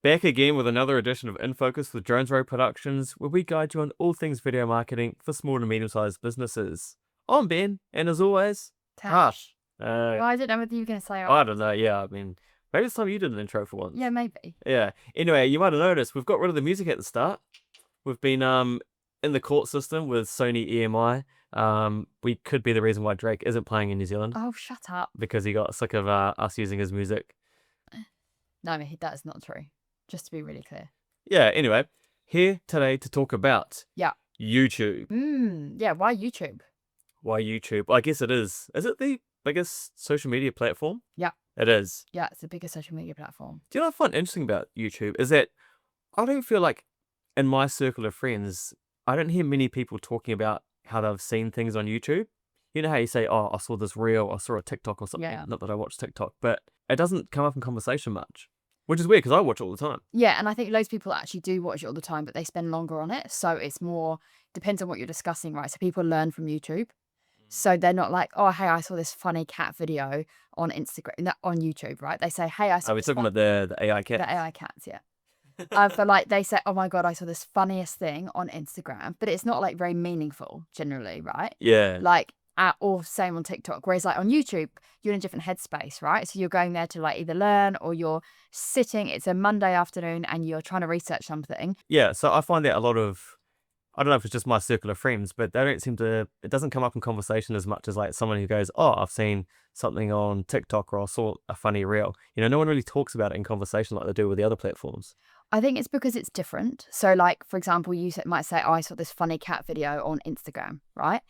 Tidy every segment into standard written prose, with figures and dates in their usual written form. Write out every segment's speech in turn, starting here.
Back again with another edition of In Focus with Jones Road Productions, where we guide you on all things video marketing for small and medium-sized businesses. I'm Ben, and as always, Tash. Uh, Well, I don't know whether you're going to say I don't know, yeah, I mean, maybe it's time you did an intro for once. Yeah, maybe. Yeah. Anyway, you might have noticed, we've got rid of the music at the start. We've been in the court system with Sony EMI. We could be the reason why Drake isn't playing in New Zealand. Oh, shut up. Because he got sick of us using his music. No, that is not true. Just to be really clear. Yeah, anyway, here today to talk about YouTube. Yeah, why YouTube? Why YouTube? I guess it is. Is it the biggest social media platform? Yeah. It is. Yeah, it's the biggest social media platform. Do you know what I find interesting about YouTube is that I don't feel like in my circle of friends, I don't hear many people talking about how they've seen things on YouTube. You know how you say, oh, I saw this reel, I saw a TikTok or something. Yeah. Not that I watch TikTok, but it doesn't come up in conversation much, which is weird because I watch it all the time. Yeah, and I think loads of people actually do watch it all the time, but they spend longer on it. So it's more, depends on what you're discussing, right? So people learn from YouTube. So they're not like, oh, hey, I saw this funny cat video on Instagram, on YouTube, right? They say, hey, I saw. Are we talking about the AI cats? The AI cats, yeah. For like, they say, oh my God, I saw this funniest thing on Instagram, but it's not like very meaningful generally, right? Yeah. Like, or same on TikTok. Whereas like on YouTube, you're in a different headspace, right? So you're going there to like either learn or you're sitting, it's a Monday afternoon and you're trying to research something. Yeah, so I find that a lot of, I don't know if it's just my circle of friends, but they don't seem to, it doesn't come up in conversation as much as like someone who goes, oh, I've seen something on TikTok or I saw a funny reel. You know, no one really talks about it in conversation like they do with the other platforms. I think it's because it's different. So like, for example, you might say, oh, I saw this funny cat video on Instagram, right?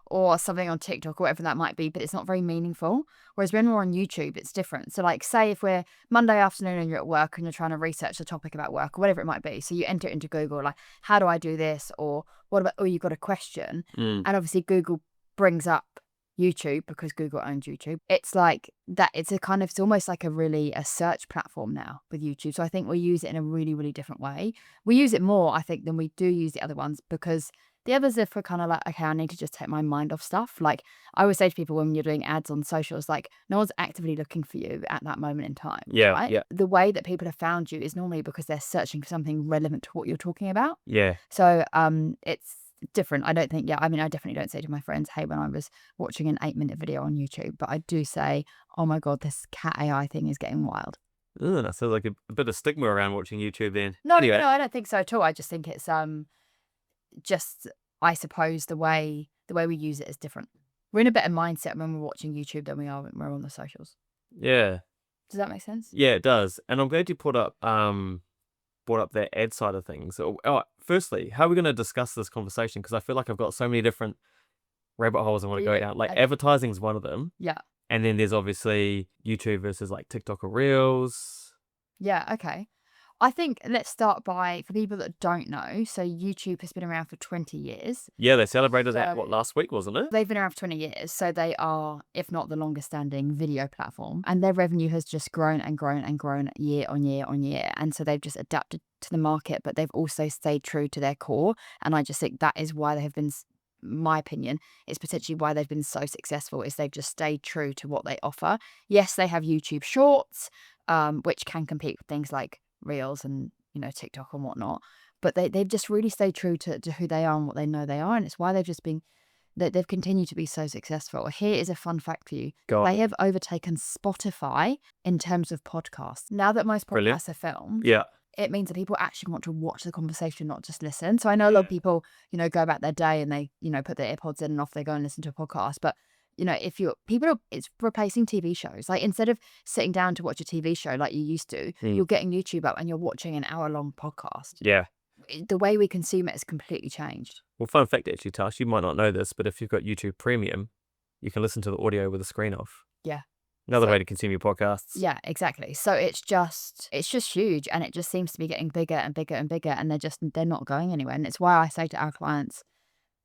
Or something on TikTok or whatever that might be, but it's not very meaningful. Whereas when we're on YouTube, it's different. So like, say if we're Monday afternoon and you're at work and you're trying to research a topic about work or whatever it might be. So you enter it into Google, like, how do I do this? Or what about, oh, you've got a question. And obviously Google brings up YouTube because Google owns YouTube. It's like that. It's a kind of, it's almost like a search platform now with YouTube. So I think we use it in a really, really different way. We use it more, I think, than we do use the other ones because the others are for kind of like, okay, I need to just take my mind off stuff. Like I always say to people when you're doing ads on socials, like no one's actively looking for you at that moment in time. Yeah, right? yeah. The way that people have found you is normally because they're searching for something relevant to what you're talking about. Yeah. So it's different. I don't think, I mean, I definitely don't say to my friends, hey, when I was watching an 8-minute video on YouTube, but I do say, oh my God, this cat AI thing is getting wild. Ooh, that sounds like a bit of stigma around watching YouTube then. No, anyway. no, I don't think so at all. I just think it's just, I suppose the way we use it is different. We're in a better mindset when we're watching YouTube than we are when we're on the socials. Yeah. Does that make sense? Yeah, it does. And I'm glad you brought up that ad side of things. Firstly, how are we going to discuss this conversation? Because I feel like I've got so many different rabbit holes I want to go down. Like advertising is one of them. Yeah. And then there's obviously YouTube versus like TikTok or Reels. Yeah, okay. I think let's start by, for people that don't know, so YouTube has been around for 20 years. Yeah, they celebrated that, last week, wasn't it? They've been around for 20 years, so they are, if not the longest standing video platform, and their revenue has just grown and grown and grown year on year on year, and so they've just adapted to the market, but they've also stayed true to their core, and I just think that is why they have been, my opinion, is potentially why they've been so successful, is they've just stayed true to what they offer. Yes, they have YouTube Shorts, which can compete with things like Reels and, you know, TikTok and whatnot, but they've just really stayed true to who they are and what they know they are, and it's why they've continued to be so successful. Here is a fun fact for you. They have overtaken Spotify in terms of podcasts. Now that most podcasts are filmed, it means that people actually want to watch the conversation, not just listen. So I know a lot of people, you know, go about their day and they, you know, put their AirPods in and off they go and listen to a podcast, but you know, it's replacing TV shows. Like instead of sitting down to watch a TV show like you used to, you're getting YouTube up and you're watching an hour-long podcast. Yeah. The way we consume it has completely changed. Well, fun fact actually, Tash, you might not know this, but if you've got YouTube Premium, you can listen to the audio with the screen off. Yeah. Another way to consume your podcasts. Yeah, exactly. So it's just huge, and it just seems to be getting bigger and bigger and bigger, and they're not going anywhere. And it's why I say to our clients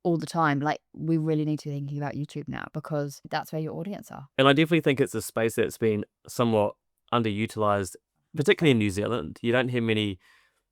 all the time, like, we really need to be thinking about YouTube now because that's where your audience are. And I definitely think it's a space that's been somewhat underutilized, particularly in New Zealand. You don't hear many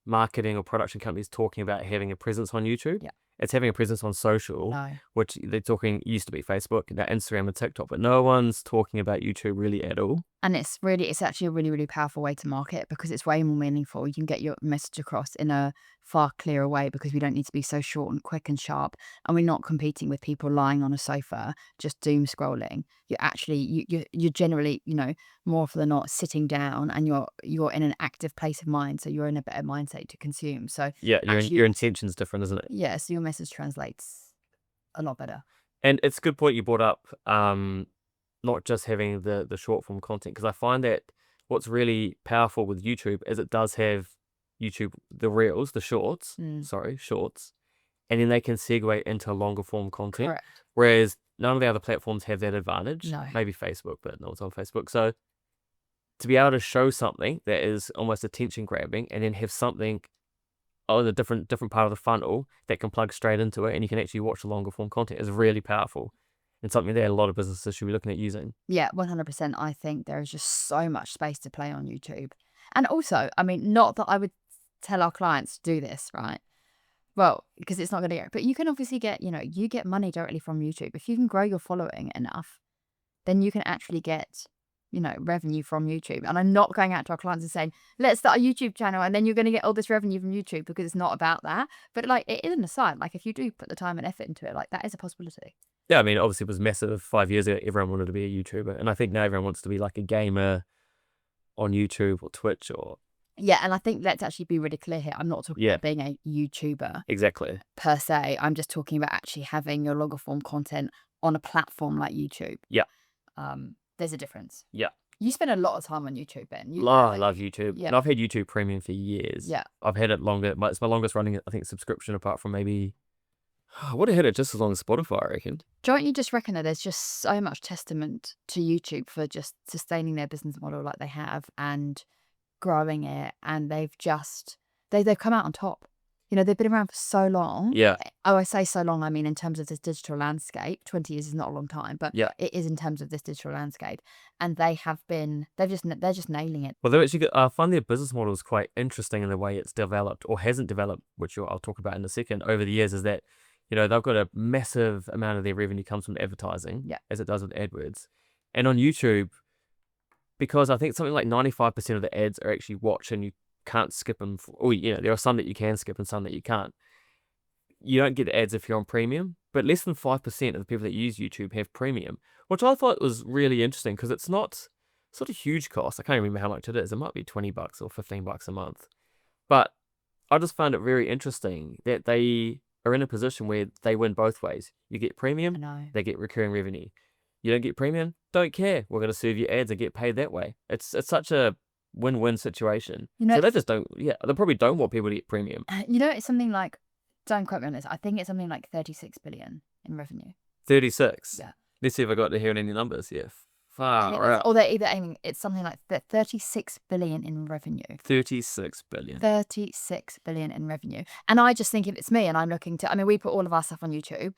marketing or production companies talking about having a presence on YouTube. Yeah. It's having a presence on social, No. which they're talking used to be Facebook, now Instagram and TikTok, but no one's talking about YouTube really at all. And it's actually a really, really powerful way to market because it's way more meaningful. You can get your message across in a far clearer way because we don't need to be so short and quick and sharp. And we're not competing with people lying on a sofa, just doom scrolling. You're actually, you're generally, more often than not sitting down and you're in an active place of mind. So you're in a better mindset to consume. So Yeah, actually, your intention's different, isn't it? yeah, so your message translates a lot better. And it's a good point you brought up, not just having the short form content, because I find that what's really powerful with YouTube is it does have YouTube, the reels, the shorts, Mm, shorts, and then they can segue into longer form content, correct. whereas none of the other platforms have that advantage. No. Maybe Facebook, but no one's on Facebook. So to be able to show something that is almost attention grabbing and then have something on a different part of the funnel that can plug straight into it and you can actually watch the longer form content is really powerful and something that a lot of businesses should be looking at using. Yeah, 100%. I think there is just so much space to play on YouTube. And also, I mean, not that I would tell our clients to do this, right? Well, because it's not going to get, but you can obviously get, you get money directly from YouTube. If you can grow your following enough, then you can actually get, revenue from YouTube. And I'm not going out to our clients and saying, let's start a YouTube channel and then you're going to get all this revenue from YouTube because it's not about that. But like, it is an aside. Like, if you do put the time and effort into it, like, that is a possibility. Yeah, I mean, obviously it was massive 5 years ago. Everyone wanted to be a YouTuber. And I think now everyone wants to be like a gamer on YouTube or Twitch or. Yeah, and I think let's actually be really clear here. I'm not talking Yeah, about being a YouTuber exactly. per se. I'm just talking about actually having your longer form content on a platform like YouTube. Yeah, There's a difference. yeah. You spend a lot of time on YouTube, Ben. I love YouTube. Yeah, And I've had YouTube Premium for years. yeah. I've had it longer. It's my longest running, I think, subscription apart from maybe. I would have had it just as long as Spotify, I reckon. Don't you just reckon that there's just so much testament to YouTube for just sustaining their business model like they have and growing it, and they've come out on top. They've been around for so long. Yeah, Oh, I say so long, I mean in terms of this digital landscape. 20 years is not a long time, but yeah. it is in terms of this digital landscape. And they're just nailing it. Well, they're actually, I find their business model is quite interesting in the way it's developed or hasn't developed, which I'll talk about in a second, over the years, is that, they've got a massive amount of their revenue comes from advertising, Yeah. as it does with AdWords. And on YouTube, because I think something like 95% of the ads are actually watched and you can't skip them. There are some that you can skip and some that you can't. You don't get the ads if you're on premium, but less than 5% of the people that use YouTube have premium, which I thought was really interesting because it's not a huge cost. I can't remember how much it is. It might be $20 or $15 a month. But I just found it very interesting that they are in a position where they win both ways. You get I premium, know. they get recurring revenue. You don't get premium, don't care. We're going to serve you ads and get paid that way. It's such a win-win situation. So they just don't, they probably don't want people to get premium. It's something like, don't quote me on this, I think it's something like 36 billion in revenue. 36. Yeah. Let's see if I got to hear any numbers. Yeah. Far out. Or they're either aiming, it's something like 36 billion in revenue. 36 billion. 36 billion in revenue. And I just think if it's me and I'm looking to, I mean, we put all of our stuff on YouTube.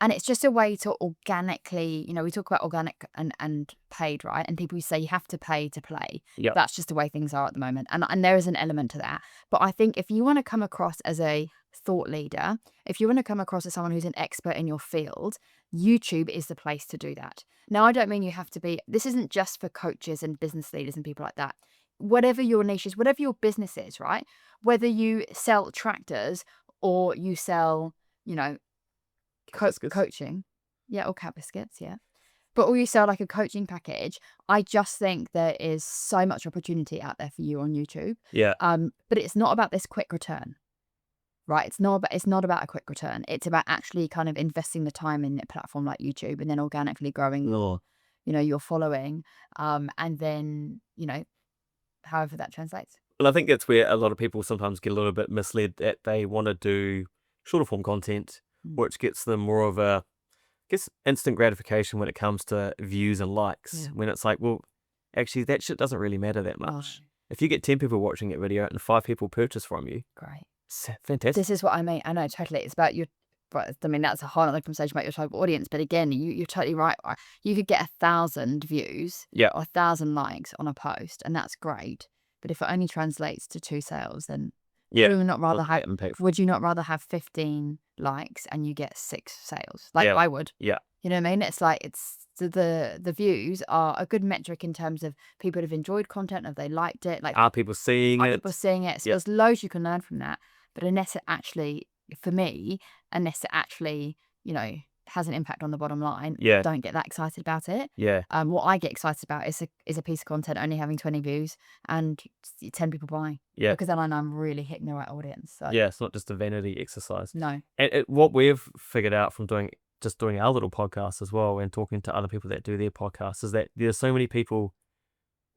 And it's just a way to organically, we talk about organic and paid, right? And people say you have to pay to play. Yep. That's just the way things are at the moment. And there is an element to that. But I think if you want to come across as a thought leader, if you want to come across as someone who's an expert in your field, YouTube is the place to do that. Now, I don't mean you have to be, this isn't just for coaches and business leaders and people like that. Whatever your niche is, whatever your business is, right? Whether you sell tractors or you sell, coaching, or cat biscuits, or you sell like a coaching package. I just think there is so much opportunity out there for you on YouTube. Yeah. But it's not about this quick return, right? It's not about a quick return. It's about actually kind of investing the time in a platform like YouTube and then organically growing your following, and then however that translates. Well, I think that's where a lot of people sometimes get a little bit misled, that they want to do shorter form content, which gets them more of a, instant gratification when it comes to views and likes. When it's like, well, actually, that shit doesn't really matter that much. If you get 10 people watching that video and 5 people purchase from you, Great. it's fantastic. This is what I mean. I know, totally. It's about your, but I mean, that's a whole other conversation about your type of audience. But again, you're totally right. You could get 1,000 views or 1,000 likes on a post, and that's great. But if it only translates to 2 sales, then would you not rather have 15 likes and you get 6 sales? Like I would. Yeah. You know what I mean? It's like the views are a good metric in terms of people have enjoyed content, have they liked it, like Are people seeing are it? people seeing it? So Yeah. there's loads you can learn from that. But unless it actually, for me, unless it actually, you know, has an impact on the bottom line, Yeah. don't get that excited about it. Yeah. What I get excited about is a piece of content only having 20 views and 10 people buying. Yeah. Because then I know I'm really hitting the right audience. So Yeah. It's not just a vanity exercise. no. And what we've figured out from doing our little podcast as well and talking to other people that do their podcasts is that there's so many people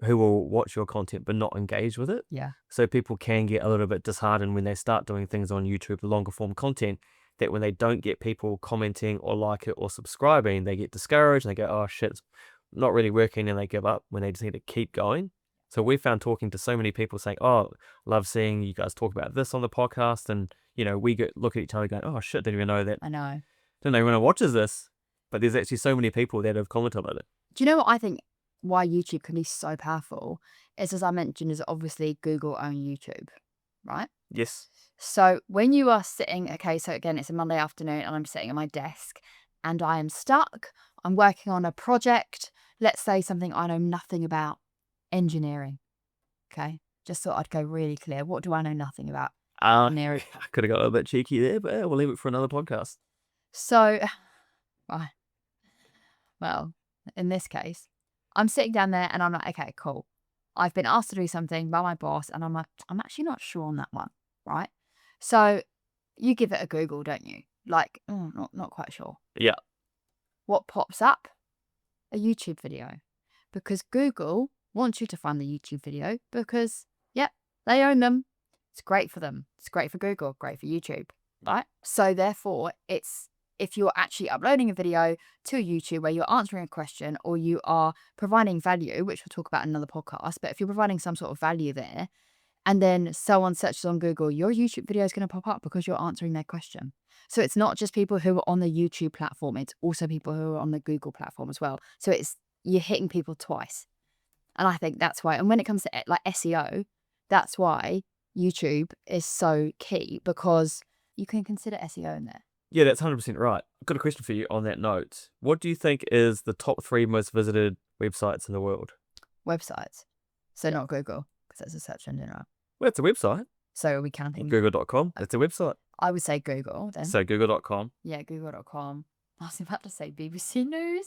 who will watch your content but not engage with it. Yeah. So people can get a little bit disheartened when they start doing things on YouTube, the longer form content, that when they don't get people commenting or like it or subscribing, they get discouraged and they go, oh shit, it's not really working, and they give up when they just need to keep going. So we found talking to so many people saying, oh, love seeing you guys talk about this on the podcast. And, you know, we look at each other going, oh shit, didn't even know that. I know. Don't know anyone watches this. But there's actually so many people that have commented on it. Do you know what I think why YouTube can be so powerful is, as I mentioned, is obviously Google own YouTube, right? Yes. So when you are sitting, okay, so again, it's a Monday afternoon and I'm sitting at my desk and I am stuck. I'm working on a project. Let's say something I know nothing about, engineering. Okay. Just thought I'd go really clear. What do I know nothing about? I could have got a bit cheeky there, but we'll leave it for another podcast. So, right. Well, in this case, I'm sitting down there and I'm like, okay, cool. I've been asked to do something by my boss and I'm like, I'm actually not sure on that one, right? So you give it a Google, don't you? Like, not quite sure. Yeah. What pops up? A YouTube video. Because Google wants you to find the YouTube video because, yep, they own them. It's great for them. It's great for Google, great for YouTube, right? So therefore, if you're actually uploading a video to YouTube where you're answering a question or you are providing value, which we'll talk about in another podcast, but if you're providing some sort of value there, and then someone searches on Google, your YouTube video is going to pop up because you're answering their question. So it's not just people who are on the YouTube platform, it's also people who are on the Google platform as well. So you're hitting people twice. And I think that's why, and when it comes to like SEO, that's why YouTube is so key, because you can consider SEO in there. Yeah, that's 100% right. I've got a question for you on that note. What do you think is the top 3 most visited websites in the world? Websites. So not Google, because that's a search engine, right? Well, it's a website. So are we counting? Google.com. It's a website. I would say Google then. So Google.com. Yeah, Google.com. I was about to say BBC News.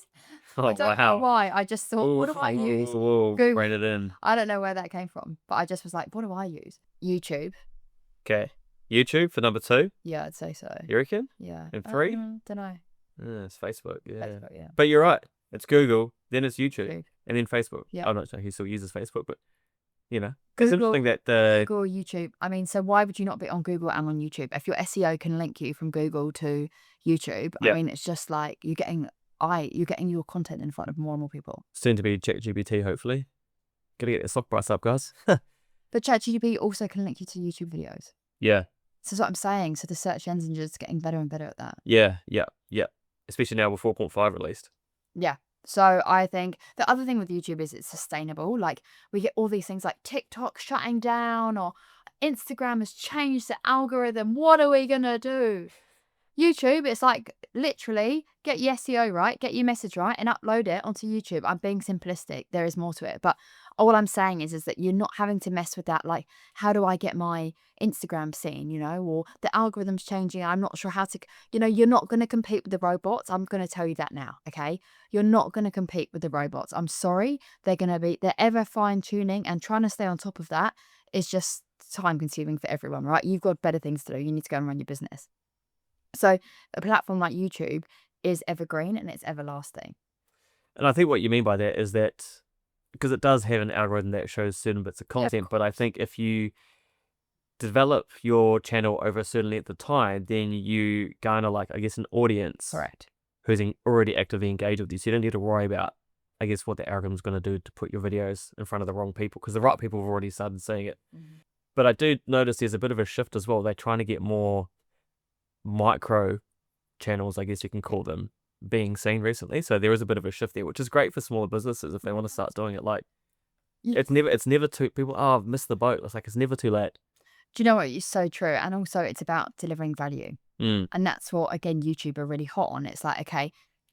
Oh, I don't know why. I just thought, what do I use? Google. Bring it in. I don't know where that came from, but I just was like, what do I use? YouTube. Okay. YouTube for number 2? Yeah, I'd say so. You reckon? Yeah. And 3? Don't know. It's Facebook. Yeah. Facebook, yeah. But you're right. It's Google, then it's YouTube, and then Facebook. Yeah. I'm not sure who still uses Facebook, but, you know. It's interesting that Google, YouTube. I mean, so why would you not be on Google and on YouTube? If your SEO can link you from Google to YouTube, I mean, it's just like you're getting your content in front of more and more people. Soon to be ChatGPT, hopefully. Gotta get the stock price up, guys. But ChatGPT also can link you to YouTube videos. Yeah. So that's what I'm saying. So the search engines are just getting better and better at that. Yeah. Especially now with 4.5 released. Yeah. So I think the other thing with YouTube is it's sustainable. Like we get all these things like TikTok shutting down or Instagram has changed the algorithm. What are we going to do? YouTube, it's like literally get your SEO right, get your message right and upload it onto YouTube. I'm being simplistic. There is more to it. But all I'm saying is that you're not having to mess with that. Like, how do I get my Instagram seen, or the algorithm's changing. I'm not sure how to, you're not going to compete with the robots. I'm going to tell you that now. Okay. You're not going to compete with the robots. I'm sorry. They're ever fine tuning, and trying to stay on top of that is just time consuming for everyone, right? You've got better things to do. You need to go and run your business. So a platform like YouTube is evergreen and it's everlasting. And I think what you mean by that is that because it does have an algorithm that shows certain bits of content, but I think if you develop your channel over a certain length of time, then you garner an audience. Correct. Who's already actively engaged with you. So you don't need to worry about, what the algorithm's going to do to put your videos in front of the wrong people, because the right people have already started seeing it. Mm-hmm. But I do notice there's a bit of a shift as well. They're trying to get more micro channels, I guess you can call them, being seen recently. So there is a bit of a shift there, which is great for smaller businesses if they want to start doing it. It's never too, people, I've missed the boat. It's never too late. Do you know what? It's so true. And also it's about delivering value. And that's what, again, YouTube are really hot on. It's like, okay,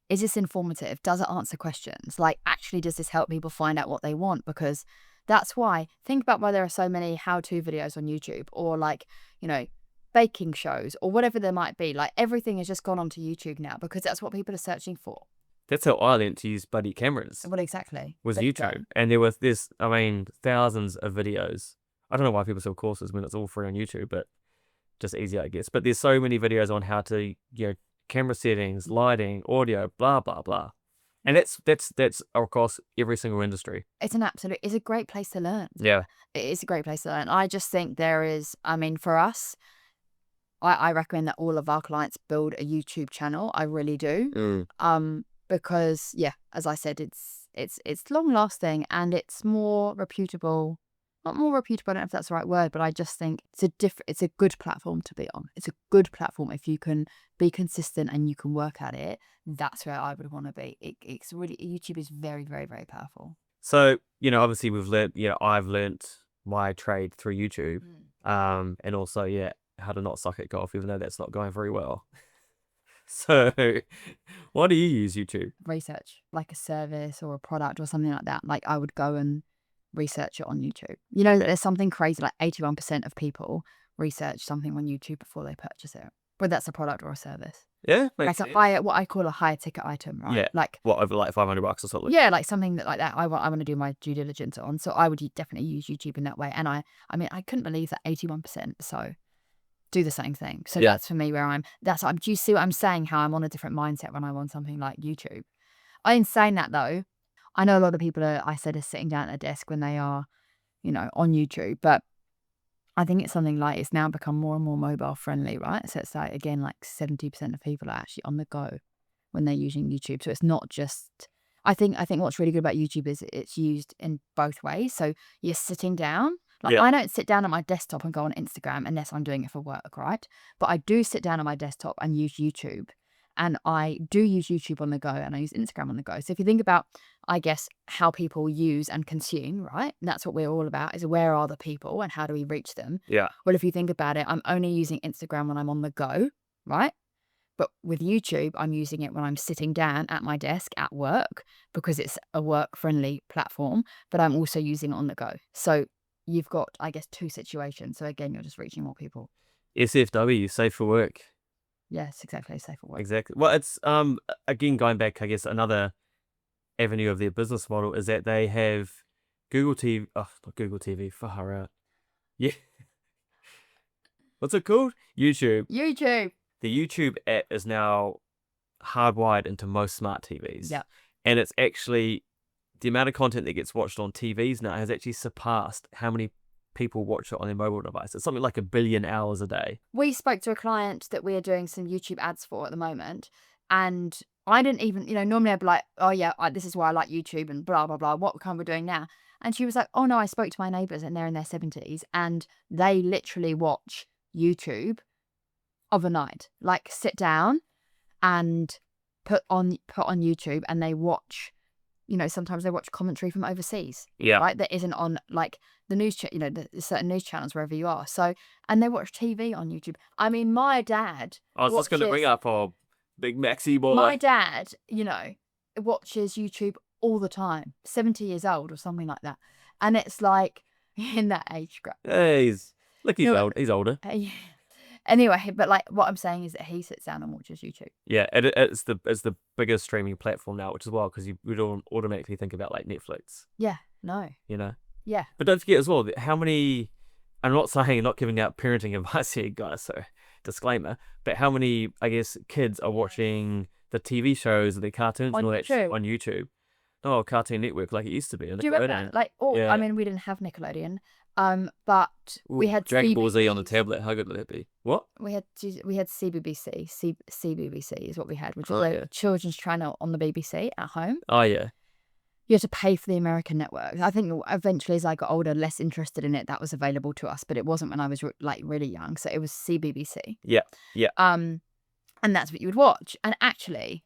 is this informative? Does it answer questions? Like, actually, does this help people find out what they want? Because that's why, think about why there are so many how-to videos on YouTube, or like, you know, baking shows or whatever there might be. Like, everything has just gone onto YouTube now because that's what people are searching for. That's how I learned to use buddy cameras, Well, exactly. was There you YouTube. go. And there's, I mean, thousands of videos. I don't know why people sell courses when it's all free on YouTube, but just easier, I guess. But there's so many videos on how to, you know, camera settings, lighting, audio, blah, blah, blah. And that's across every single industry. It's a great place to learn. Yeah. It is a great place to learn. I just think there is, I mean, for us, I recommend that all of our clients build a YouTube channel. I really do. Because yeah, as I said, it's long lasting and it's more reputable. Not more reputable, I don't know if that's the right word, but I just think it's a good platform to be on. It's a good platform if you can be consistent and you can work at it. That's where I would want to be. It's really, YouTube is very, very, very powerful. So, you know, obviously I've learnt my trade through YouTube. And also, yeah, how to not suck at golf, even though that's not going very well. So, why do you use YouTube? Research, like a service or a product or something like that. Like, I would go and research it on YouTube. You know, there's something crazy, like 81% of people research something on YouTube before they purchase it, whether that's a product or a service. Yeah, Like makes what I call a higher ticket item, right? Yeah. Like, what, over like $500 or something? yeah, like something like that. I want to do my due diligence on. So I would definitely use YouTube in that way. And I mean, I couldn't believe that 81%. So do the same thing. So Yeah. that's for me where do you see what I'm saying? How I'm on a different mindset when I'm on something like YouTube. In saying that though, I know a lot of people are sitting down at a desk when they are, you know, on YouTube, but I think it's something like it's now become more and more mobile friendly, right? So it's like, again, like 70% of people are actually on the go when they're using YouTube. So it's not just, I think what's really good about YouTube is it's used in both ways. So you're sitting down. Like, Yeah. I don't sit down at my desktop and go on Instagram unless I'm doing it for work, right? But I do sit down at my desktop and use YouTube. And I do use YouTube on the go and I use Instagram on the go. So if you think about, I guess, how people use and consume, right? And that's what we're all about, is where are the people and how do we reach them? Yeah. Well, if you think about it, I'm only using Instagram when I'm on the go, right? But with YouTube, I'm using it when I'm sitting down at my desk at work because it's a work-friendly platform, but I'm also using it on the go. So you've got, I guess, two situations. So again, you're just reaching more people. SFW, safe for work. Yes, exactly. Safe for work. Exactly. Well, it's again going back, I guess another avenue of their business model is that they have Google TV. Oh, not Google TV. Far out. Yeah. What's it called? YouTube. YouTube. The YouTube app is now hardwired into most smart TVs. Yeah. And it's actually, the amount of content that gets watched on TVs now has actually surpassed how many people watch it on their mobile device. It's something like 1 billion hours a day. We spoke to a client that we are doing some YouTube ads for at the moment, and I didn't even, you know, normally I'd be like, oh yeah, this is why I like YouTube and blah, blah, blah. What kind we're doing now? And she was like, oh no, I spoke to my neighbours and they're in their 70s and they literally watch YouTube overnight. Like, sit down and put on YouTube and they watch, you know, sometimes they watch commentary from overseas. Yeah. Right? That isn't on like the news, you know, the certain news channels wherever you are. So, and they watch TV on YouTube. I mean, my dad. I was just going to bring up Big Maxi boy. My dad, you know, watches YouTube all the time. 70 years old or something like that. And it's like in that age group. Hey, he's No, old. He's older. Anyway, but like what I'm saying is that he sits down and watches YouTube. Yeah, it's the biggest streaming platform now, which is wild because you would automatically think about like Netflix. Yeah, no. You know? Yeah. But don't forget as well, how many, I'm not saying, not giving out parenting advice here, guys, so disclaimer, but how many, I guess, kids are watching the TV shows and the cartoons and all that shit on YouTube? No, Cartoon Network like it used to be. Do you remember that? Like, I mean, we didn't have Nickelodeon, but we had Dragon Ball Z on the tablet. How good would that be? What? We had CBBC. CBBC is what we had, which was a children's channel on the BBC at home. Oh yeah. You had to pay for the American network. I think eventually, as I got older, less interested in it, that was available to us, but it wasn't when I was like really young. So it was CBBC. Yeah, yeah. And that's what you would watch. And actually,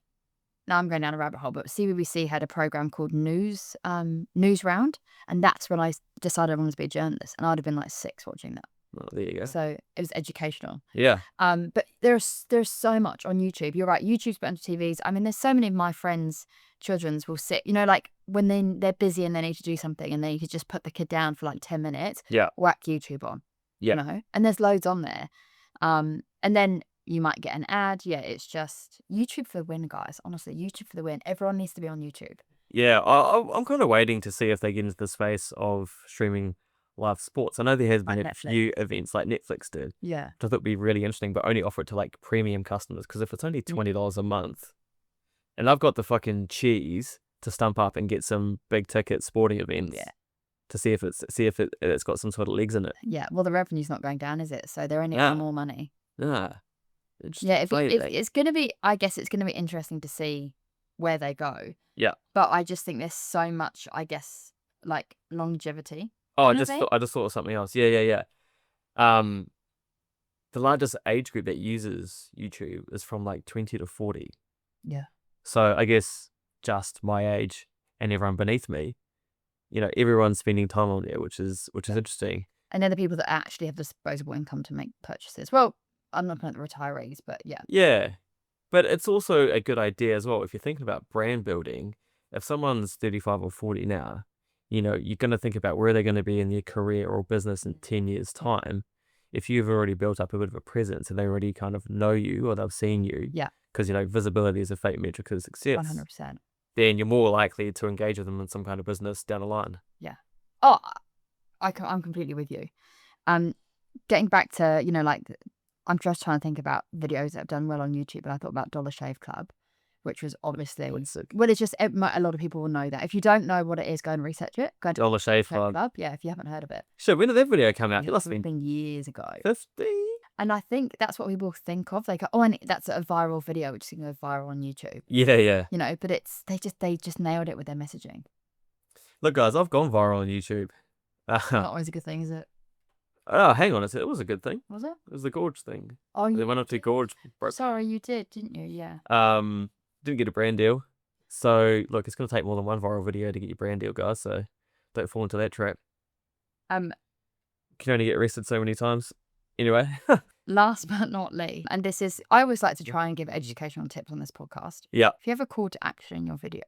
now I'm going down a rabbit hole, but CBBC had a program called News Round, and that's when I decided I wanted to be a journalist, and I'd have been like 6 watching that. Oh, there you go. So it was educational. Yeah. But there's so much on YouTube. You're right. YouTube's put onto TVs. I mean, there's so many of my friends' children's will sit, like when they're busy and they need to do something and they could just put the kid down for like 10 minutes, Yeah. whack YouTube on, Yeah. and there's loads on there. And then you might get an ad. Yeah, it's just YouTube for the win, guys. Honestly, YouTube for the win. Everyone needs to be on YouTube. Yeah. I'm kind of waiting to see if they get into the space of streaming live sports. I know there has been Like a Netflix. few events like Netflix did, Yeah. which I thought would be really interesting, but only offer it to like premium customers. Because if it's only $20 a month, and I've got the fucking cheese to stump up and get some big ticket sporting events, to see if it's got some sort of legs in it. Yeah. Well, the revenue's not going down, is it? So they're only earning more money. Yeah. Yeah, it's going to be, I guess it's going to be interesting to see where they go. Yeah. But I just think there's so much, I guess, like longevity. Oh, I just thought of something else. Yeah. The largest age group that uses YouTube is from like 20 to 40. Yeah. So I guess just my age and everyone beneath me, everyone's spending time on there, which is interesting. And they're the people that actually have disposable income to make purchases. Well, I'm not looking at the retirees, but yeah. Yeah. But it's also a good idea as well. If you're thinking about brand building, if someone's 35 or 40 now, you're going to think about where they're going to be in their career or business in 10 years' time. If you've already built up a bit of a presence and they already kind of know you or they've seen you, because, visibility is a fake metric of success, 100%. then you're more likely to engage with them in some kind of business down the line. Yeah. Oh, I'm completely with you. Getting back to, I'm just trying to think about videos that have done well on YouTube, and I thought about Dollar Shave Club, which was obviously, well, it's just, a lot of people will know that. If you don't know what it is, go and research it. Go to Dollar Shave Club. Yeah, if you haven't heard of it. So when did that video come out? It must have been years ago. 50? And I think that's what people think of. They go, oh, and that's a viral video, which is going to go viral on YouTube. Yeah. But they just nailed it with their messaging. Look, guys, I've gone viral on YouTube. Not always a good thing, is it? Oh, hang on. It was a good thing. Was it? It was the gorge thing. Oh, the 102 gorge. Sorry, you did, didn't you? Yeah. Didn't get a brand deal. So, look, it's going to take more than one viral video to get your brand deal, guys. So, don't fall into that trap. You can only get arrested so many times. Anyway. Last but not least, and this is, I always like to try and give educational tips on this podcast. Yeah. If you have a call to action in your video,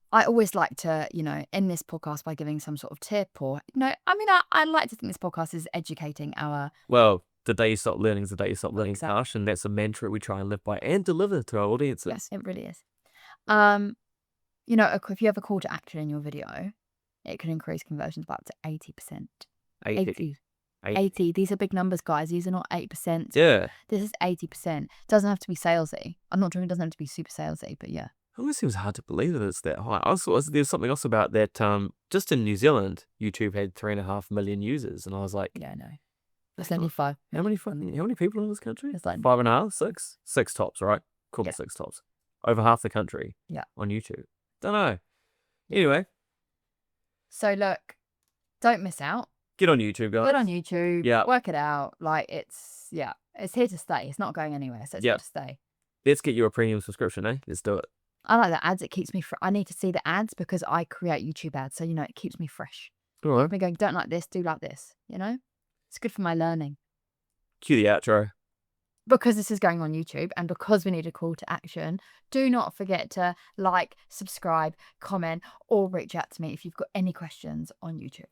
I always like to, end this podcast by giving some sort of tip or, I like to think this podcast is educating our... Well, the day you stop learning is the day you stop learning, Exactly. Tash, and that's a mantra we try and live by and deliver to our audiences. Yes, it really is. If you have a call to action in your video, it can increase conversions by up to 80%. 80. These are big numbers, guys. These are not 8%. Yeah. This is 80%. Doesn't have to be salesy. I'm not sure it doesn't have to be super salesy, but yeah. It almost seems hard to believe that it's that high. Also, there's something else about that. Just in New Zealand, YouTube had 3.5 million users, and I was like, yeah, no, it's only 5. How many people in this country? It's like 5.5, 6 tops, right? Call it 6 tops. Over half the country. Yeah. On YouTube. Don't know. Anyway. So look, don't miss out. Get on YouTube, guys. Get on YouTube. Yeah. Work it out. Like it's here to stay. It's not going anywhere, so it's here to stay. Let's get you a premium subscription, eh? Let's do it. I like the ads. It keeps me I need to see the ads because I create YouTube ads. So, it keeps me fresh. All right. Me going, don't like this, do like this, It's good for my learning. Cue the outro. Because this is going on YouTube and because we need a call to action, do not forget to like, subscribe, comment, or reach out to me if you've got any questions on YouTube.